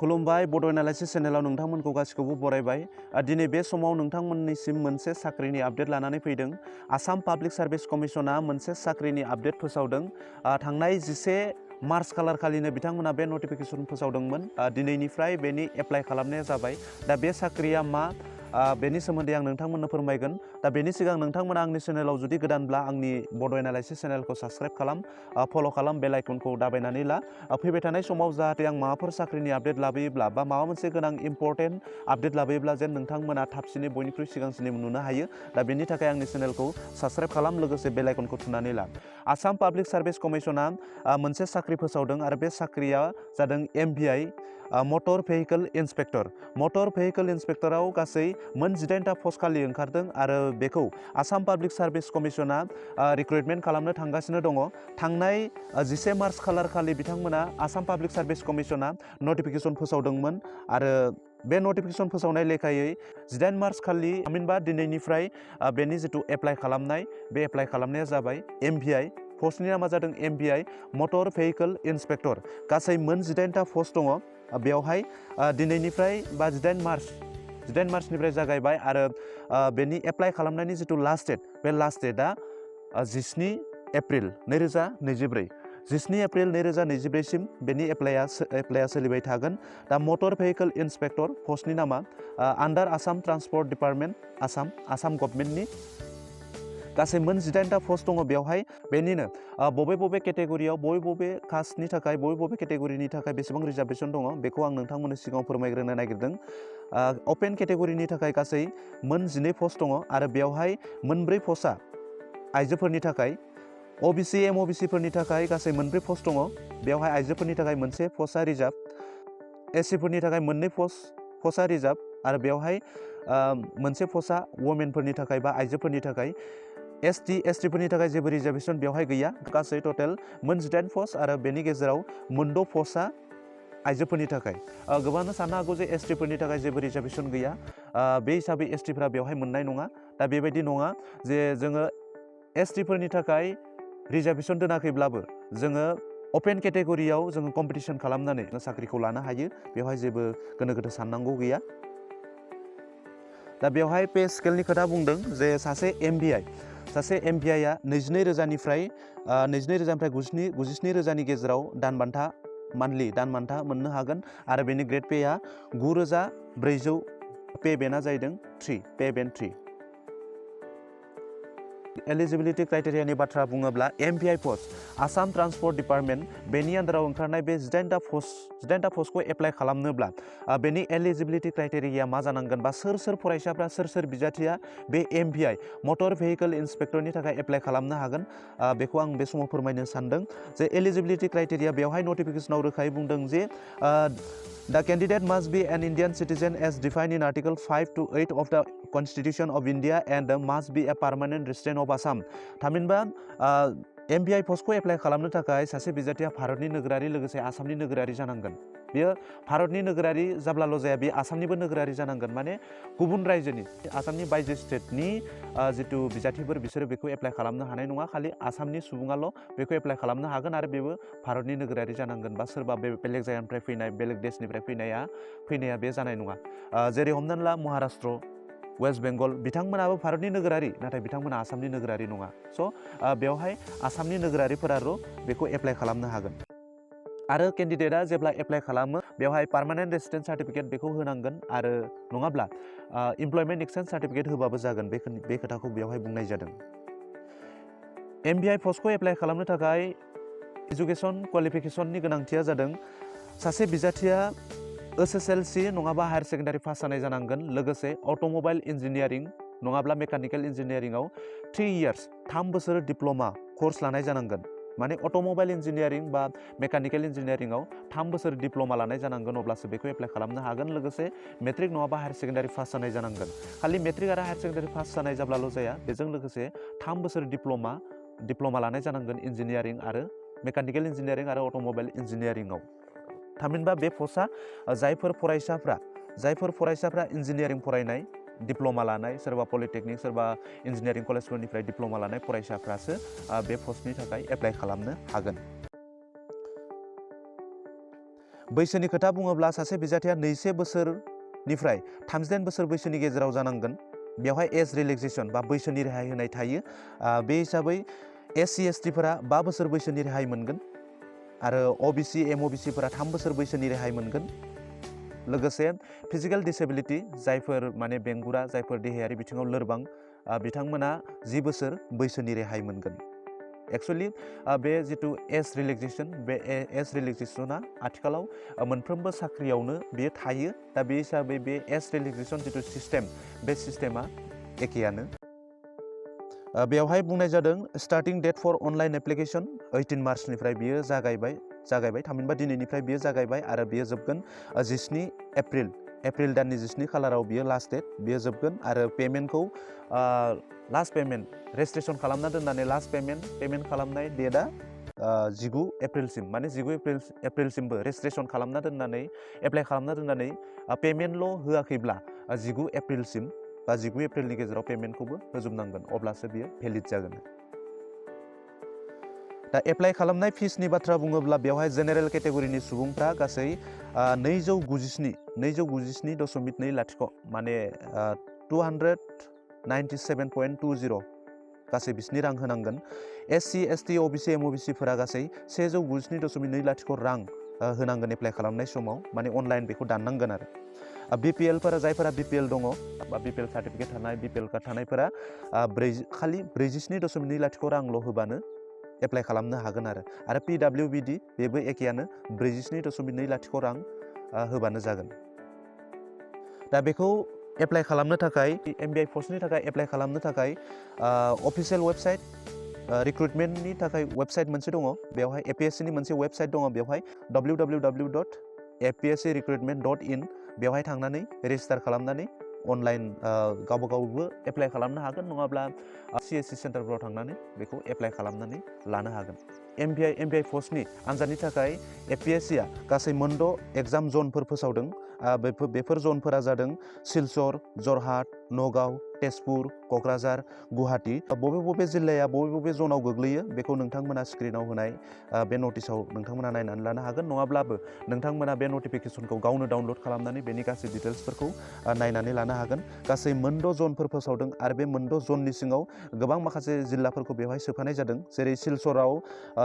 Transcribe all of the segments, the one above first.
खुलुमबाय बड' एनालाइसिस चेनेलाव नोंथांमोनखौ गासिखौबो बरायबाय। दिनै बे समाव नोंथांमोननिसिम मोनसे साख्रिनि आपडेट लानानै फैदों। आसाम पाब्लिक सार्भिस कमिसना मोनसे साख्रिनि आपडेट फोसावदों। थांनाय 11 मार्च खालार खालिनो बिथांमोना बे नटिफिकेसन फोसावदोंमोन। दिनैनिफ्राय बेनि एप्लाइ खालामनाया जाबाय। दा बे साख्रिया मा बेनि सोमोन्दै आं नोंथांमोननो फोरमायगोन। दा बेनि सिगां नोंथांमोना आंनि चेनेलाव जुदि गोदानब्ला आंनि बड' एनालाइसिस चेनेलखौ साबस्क्राइब खालाम, फल' खालाम, बेल आइकनखौ दाबायनानै ला। फैबाय थानाय समाव जाहाथे आं माबाफोर साख्रिनि आपडेट लाबोयोब्ला बा माबा मोनसे गोनां इम्परटेन्ट आपडेट लाबोयोब्ला जेन नोंथांमोना थाबसिनै बयनिख्रुइ सिगांसिनै नुनो हायो। दा बेनि थाखाय आंनि चेनेलखौ साबस्क्राइब खालाम, लोगोसे बेल आइकनखौ थुनानै ला। आसाम पाब्लिक सार्भिस कमिसना मोनसे साख्रि फोसावदों आरो बे साख्रिया जादों MVI मटर भेहिकल इन्सपेक्टर। मटर भेहिकल इन्सपेक्टराव गासै मोन 18टा पस्ट खालि ओंखारदों आरो बेखौ आसाम पाब्लिक सार्भिस कमिसना रिक्रुइटमेन्ट खालामनो थांगासिनो दङ। थांनाय 11 मार्च खालार खालि बिथांमोना आसाम पाब्लिक सार्भिस कमिसना नटिफिकेसन फोसावदोंमोन आरो बे नटिफिकेसन फोसावनाय लेखायै 18 मार्च खालि थामहिनबा दिनैनिफ्राय बेनि जिथु एप्लाइ खालामनाय, बे एप्लाइ खालामनाया जाबाय MVI। पस्टनि नामा जादों MVI मटर भेहिकल इन्सपेक्टर। गासै मोन 18टा पस्ट दङ। बेवहाय दिनैनिफ्राय बा 18 मार्चनिफ्राय जागायबाय आरो बेनि एप्लाइ खालामनायनि जिथु लास्ट डेट, बे लास्ट डेटआ 17 एप्रिल 2024। 17 एप्रिल 2024 सिम बेनि एप्लाइआ सोलिबाय थागोन। दा मटर भेहिकल इन्सपेक्टर पस्टनि नामा आन्डार आसाम ट्रान्सपर्ट डिपार्टमेन्ट, आसाम गभर्नमेन्टनि। गासै मोन 18टा पस्ट दङ बेवहाय। बेनिनो बबे केटेगरियाव बबे कास्टनि थाखाय बबे केटेगरिनि थाखाय बेसेबां रिजार्भेसन दङ बेखौ आं नोंथांमोननि सिगाङाव फोरमायग्रोनो नागिरदों। अपेन केटेगरिनि थाखाय गासै मोन 12 पस्ट दङ आरो बेवहाय मोनब्रै पस्टआ आइजोफोरनि थाखाय। OBC MOBC फोरनि थाखाय गासै मोनब्रै पस्ट दङ। बेवहाय आइजोफोरनि थाखाय मोनसे पस्टआ रिजार्भ, SC फोरनि थाखाय मोननै पस्टआ रिजार्भ आरो बेवहाय मोनसे पस्टआ वमेनफोरनि थाखाय बा आइजोफोरनि थाखाय। ST ST फोरनि थाखाय जेबो रिजार्भेसन बेवहाय गैया। गासै टटेल मोन 18 पस्ट आरो बेनि गेजेराव मोनद' पस्टआ आइजोफोरनि थाखाय। गोबाङानो साननो हागौ जे ST फोरनि थाखाय जेबो रिजार्भेसन गैया, बे हिसाबै ST फोरा बेवहाय मोननाय नङा। दा बेबायदि नङा जे जोङो ST फोरनि थाखाय रिजार्भेसन दोनाखैब्लाबो जोङो अपेन केटेगरियाव जोङो कम्पिटिसन खालामनानै साख्रिखौ लानो हायो। बेवहाय जेबो गोनो गोथो साननांगौ गैया। दा बेवहाय पे स्केलनि खोथा बुंदों जे सासे MVIआ 22,000निफ्राय 97,000नि गेजेराव मान्थलि दान बान्था मोननो हागोन आरो बेनि ग्रेड पेआ 9,400। पे बेना जाहैदों 3, पे बेन 3। एलिजिबिलिटि क्राइटेरियानि बाथ्रा बुङोब्ला MVI post Assam transport department, बेनि आन्दाराव ओंखारनाय बे 18टा पस्टखौ एप्लाइ खालामनोब्ला बेनि एलिजिबिलिटि क्राइटेरिया मा जानांगोन बा सोर फरायसाफ्रा सोर बिजाथिया बे MVI मटर भेहिकल इन्सपेक्टरनि थाखाय एप्लाइ खालामनो हागोन, बेखौ आं बे समाव फोरमायनो सानदों। जे एलिजिबिलिटि क्राइटेरिया बेवहाय नटिफिकेसनाव रोखायै बुंदों जे The candidate must be an Indian citizen as defined in Article 5 to 8 of the Constitution of India and must be a permanent resident of Assam। थामहिनबा MVI पस्टखौ एप्लाइ खालामनो थाखाय सासे बिजाथिया भारतनि नोगोरारि लोगोसे आसामनि नोगोरारि जानांगोन। बेयो भारतनि नोगोरारि जाब्लाल' जाया, बे आसामनिबो नोगोरारि जानांगोन। माने गुबुन रायजोनि, आसामनि बायजो स्टेटनि जिथु बिजाथिफोर बिसोरो बेखौ एप्लाइ खालामनो हानाय नङा। खालि आसामनि सुबुङाल' बेखौ एप्लाइ खालामनो हागोन आरो बेबो भारतनि नोगोरारि जानांगोन बा सोरबा बेलेग जायगानिफ्राय फैनाय, बेलेग देशनिफ्राय फैनाया बे जानाय नङा। जेरै हमनानै ला महाराष्ट्र, वेस्ट बेंगल, बिथांमोनाबो भारतनि नोगोरारि, नाथाय बिथांमोना आसामनि नोगोरारि नङा। स' बेवहाय आसामनि नोगोरारिफोराल' बेखौ एप्लाइ खालामनो हागोन। आरो केन्डिडेटआ जेब्ला एप्लाइ खालामो बेवहाय पार्मानेन्ट रेसिडेन्ट सार्टिफिकेट बेखौ होनांगोन आरो नङाब्ला इमप्लयमेन्ट एक्सचेन्ज सार्टिफिकेट होबाबो जागोन। बे खोथाखौ बेवहाय बुंनाय जादों। MVI पस्टखौ एप्लाइ खालामनो थाखाय एजुकेसन क्वालिफिकेसननि गोनांथिया जादों सासे बिजाथिया SSLC नङाबा हायार सेकेन्डारि पास जानाय जानांगोन, लोगोसे अट'मबाइल इन्जिनियारिं नङाब्ला मेकानिकेल इन्जिनियारिंआव 3 इयार्स 3 बोसोर डिप्ल'मा कर्स लानाय जानांगोन। माने अट'मबाइल इन्जिनियारिं बा मेकानिकेल इन्जिनियारिंआव 3 बोसोर डिप्ल'मा लानाय जानांगोन, अब्लासो बेखौ एप्लाइ खालामनो हागोन। लोगोसे मेट्रिक नङाबा हायार सेकेन्डारि पास जानाय जानांगोन। खालि मेट्रिक आरो हायार सेकेन्डारि पास जानाय जाब्लाल' जाया, बेजों लोगोसे 3 बोसोर डिप्ल'मा लानाय जानांगोन इन्जिनियारिं आरो मेकानिकेल इन्जिनियारिं आरो अट'मबाइल इन्जिनियारिंआव। थामहिनबा बे पस्टआ जायफोर फरायसाफ्रा इन्जिनियारिं फरायनाय, डिप्ल'मा लानाय, सोरबा पलिटेकनिक सोरबा इन्जिनियारिं कलेजफोरनिफ्राय डिप्ल'मा लानाय फरायसाफ्रासो बे पस्टनि थाखाय एप्लाइ खालामनो हागोन। बैसोनि खोथा बुङोब्ला सासे बिजाथिया 2 बोसोरनिफ्राय 38 बोसोर बैसोनि गेजेराव जानांगोन। बेवहाय एज रिलेक्सेसन बा बैसोनि रेहाय होनाय थायो। बे हिसाबै SC STफोरा 5 बोसोर बैसोनि रेहाय मोनगोन आरो OBC MOBCफोरा 3 बोसोर बैसोनि रेहाय मोनगोन। लोगोसे फिजिकेल डिसेबिलिटि जायफोर माने बेंगुरा जायफोर देहायारि बिथिङाव लोरबां बिथांमोना 10 बोसोर बैसोनि रेहाय मोनगोन। एक्सुअलि बे जिथु एज रिलेक्सेसन बे एज रिलेक्सेसना आथिखालाव मोनफ्रोमबो साख्रियावनो बेयो थायो। दा बे हिसाबै बे एज रिलेक्सेसन जिथु सिस्टेम बे सिस्टेमा एखेयानो। बेवहाय बुंनाय जादों starting date for online application 18 मार्चनिफ्राय बियो जागायबाय थामहिनबा दिनैनिफ्राय बियो जागायबाय आरो बियो जोबगोन 19 एप्रिल दाननि 19 खालाराव बियो लास्ट डेट बियो जोबगोन आरो पेमेन्टखौ लास्ट पेमेन्ट रेजिस्ट्रेसन खालामना दोननानै लास्ट पेमेन्ट खालामनाय डेटआ 19 एप्रिलसिम माने 19 एप्रिलसिमबो रेजिस्ट्रेसन खालामना दोननानै एप्लाइ खालामना दोननानै पेमेन्टल' होआखैब्ला 19 एप्रिलसिम बा 19 एप्रिलनि गेजेराव पेमेन्टखौबो होजोबनांगोन अब्लासो बियो भेलिड जागोन। दा एप्लाइ खालामनाय फिसनि बाथ्रा बुङोब्ला बेवहाय जेनेरेल केटेगरिनि सुबुंफ्रा गासै 297.2 माने 297.20 गासै बिसिनि रां होनांगोन। SC ST OBC MOBCफोरा गासै 197.2 रां होनांगोन एप्लाइ खालामनाय समाव माने अनलाइन बेखौ दाननांगोन आरो। BPLफोरा जायफोरा BPL दङ बा BPL सार्टिफिकेट थानाय BPL कार्ड थानायफोरा खालि 47.2 रांल' होबानो एप्लाइ खालामनो हागोन आरो PWBD बेबो एखेयानो 47.2 रां होबानो जागोन। दा बेखौ एप्लाइ खालामनो थाखाय MVI पस्टनि थाखाय एप्लाइ खालामनो थाखाय अफिसियेल वेबसाइट रिक्रुटमेन्टनि थाखाय वेबसाइट मोनसे दङ। बेवहाय APSCनि मोनसे वेबसाइट दङ। बेवहाय www.apscrecruitment.in बेवहाय थांनानै रेजिस्टार खालामनानै अनलाइन गावबा गावबो एप्लाइ खालामनो हागोन नङाब्ला CSC सेन्टारफोराव थांनानै बेखौ एप्लाइ खालामनानै लानो हागोन। MVI पस्टनि आनजादनि थाखाय APSCआ गासै 8 एग्जाम जनफोर फोसावदों। बेफोर जनफोरा जादों सिलचर, जरहाट, नगाव, तेजपुर, क'क्राझार, गुवाहाटी। बबे जिल्लाया बबे जनाव गोग्लैयो बेखौ नोंथांमोना स्क्रिनाव होनाय बे नटिसाव नोंथांमोना नायनानै लानो हागोन नङाब्लाबो नोंथांमोना बे नटिफिकेसनखौ गावनो डाउनलड खालामनानै बेनि गासै डिटेल्सफोरखौ नायनानै लानो हागोन। गासै 8 जनफोर फोसावदों आरो बे 8 जननि सिङाव गोबां माखासे जिल्लाफोरखौ बेवहाय सोफानाय जादों। जेरै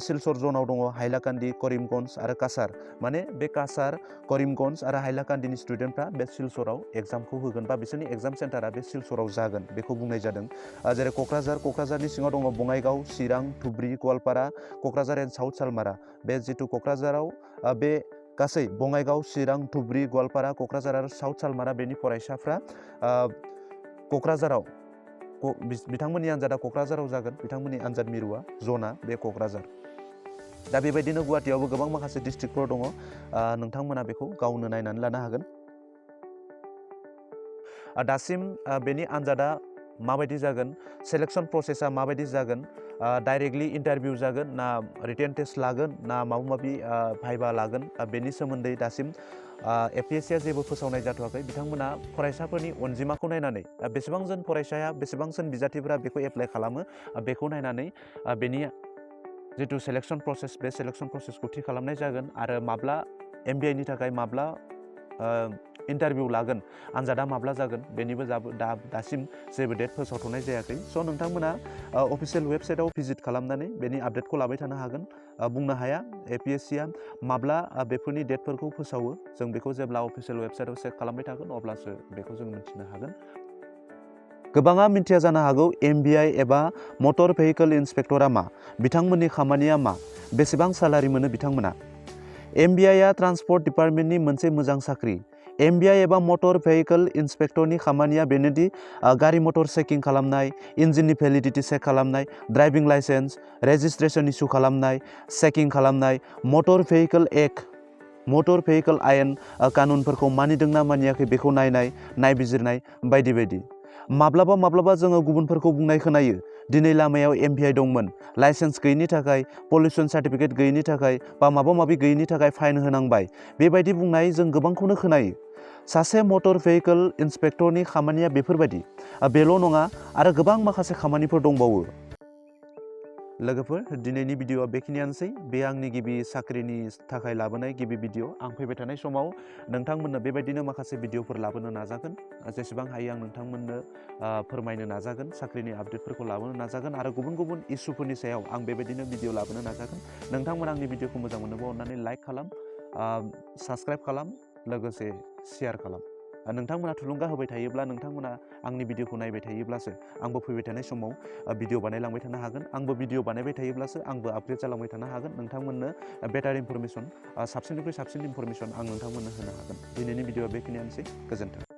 सिलचर जनाव दङ हाइलाकान्दि, करिमगन्ज आरो काछार। माने बे काछार, करिमगन्ज आरो हाइलाकान्दिनि स्टुडेन्टफ्रा बे सिलचराव एग्जामखौ होगोन बा बिसोरनि एग्जाम सेन्टारा बे सिलचराव जागोन बेखौ बुंनाय जादों। जेरै क'क्राझारनि सिङाव दङ बङाइगाव, चिरां, धुब्रि, गवालपारा, क'क्राझार एन्ड साउथ सालमारा। बे जिथु क'क्राझाराव बे गासै बङाइगाव, चिरां, धुब्रि, गवालपारा, क'क्राझार आरो साउथ सालमारा बेनि फरायसाफ्रा क'क्राझाराव बिथांमोननि आनजादा क'क्राझाराव जागोन। बिथांमोननि आनजाद मिरुआ जना बे क'क्राझार। दा बेबायदिनो गुवाहाटीयावबो गोबां माखासे डिस्ट्रिक्टफोर दङ। नोंथांमोना बेखौ गावनो नायनानै लानो हागोन। दासिम बेनि आनजादा माबायदि जागोन, सेलेक्सन प्रसेसा माबायदि जागोन, डाइरेक्टलि इन्टारभिउ जागोन ना रिटेन टेस्ट लागोन ना माबा माबि भाइभा लागोन, बेनि सोमोन्दै दासिम APSCआ जेबो फोसावनाय जाथ'वाखै। बिथांमोना फरायसाफोरनि अनजिमाखौ नायनानै बेसेबां जन फरायसाया बेसेबां जन बिजाथिफोरा बेखौ एप्लाइ खालामो बेखौ नायनानै बेनि जिथु सेलेक्सन प्रसेस बे सेलेक्सन प्रसेसखौ थि खालामनाय जागोन आरो माब्ला MVIनि थाखाय माब्ला इन्टारभिउ लागोन, आनजादा माब्ला जागोन बेनिबो दासिम जेबो डेट फोसावथ'नाय जायाखै। स' नोंथांमोना अफिसियेल वेबसाइटआव भिजिट खालामनानै बेनि आपडेटखौ लाबाय थानो हागोन। बुंनो हाया APSCआ माब्ला बेफोरनि डेटफोरखौ फोसावो, जों बेखौ जेब्ला अफिसियेल वेबसाइटआव चेक खालामबाय थागोन अब्लासो बेखौ जों मिथिनो हागोन। गोबाङा मिथिया जानो हागौ MVI एबा मटर भेहिकल इन्सपेक्टरा मा, बिथांमोननि खामानिया मा, बेसेबां सालारि मोनो बिथांमोना। MVIआ ट्रान्सपर्ट डिपार्टमेन्टनि मोनसे मोजां साख्रि। MVI एबा मटर भेहिकल इन्सपेक्टरनि खामानिया बेनोदि गारि मटर चेकिं खालामनाय, इन्जिननि भेलिडिटि चेक खालामनाय, ड्राइभिं लाइसेन्स, रेजिस्ट्रेसन इस्यु खालामनाय, चेकिं खालामनाय, मटर भेहिकल एक्ट, मटर भेहिकल आयेन कानुनफोरखौ मानिदोंना मानियाखै बेखौ नायबिजिरनाय बायदि बायदि। माब्लाबा जोङो गुबुनफोरखौ बुंनाय खोनायो, दिनै लामायाव MVI दंमोन, लाइसेन्स गैयिनि थाखाय, पलिउसन सार्टिफिकेट गैयिनि थाखाय बा माबा माबि गैयिनि थाखाय फाइन होनांबाय, बेबायदि बुंनाय जों गोबांखौनो खोनायो। सासे मटर भेहिकल इन्सपेक्टरनि खामानिया बेफोरबायदि, बेल' नङा आरो गोबां माखासे खामानिफोर दंबावो। लोगोफोर दिनैनि भिडिअआ बेखिनियानोसै। बे आंनि गिबि साख्रिनि थाखाय लाबोनाय गिबि भिडिअ। आं फैबाय थानाय समाव नोंथांमोननो बेबायदिनो माखासे भिडिअफोर लाबोनो नाजागोन। जेसेबां हायो आं नोंथांमोननो फोरमायनो नाजागोन, साख्रिनि आपडेटफोरखौ लाबोनो नाजागोन आरो गुबुन गुबुन इस्युफोरनि सायाव आं बेबायदिनो भिडिअ लाबोनो नाजागोन। नोंथांमोन आंनि भिडिअखौ मोजां मोनोबा अननानै लाइक खालाम, साबस्क्राइब खालाम, लोगोसे शेयार खालाम। नोंथांमोना थुलुंगा होबाय थायोब्ला, नोंथांमोना आंनि भिडिअखौ नायबाय थायोब्लासो आंबो फैबाय थानाय समाव भिडिअ बानायलांबाय थानो हागोन। आंबो भिडिअ बानायबाय थायोब्लासो आंबो आपग्रेड जालांबाय थानो हागोन। नोंथांमोननो बेटार इनफरमेसन, साबसिननिख्रुइ साबसिन इनफरमेसन आं नोंथांमोननो होनो हागोन। दिनैनि भिडिअआ बेखिनियानोसै। गोजोन्थों।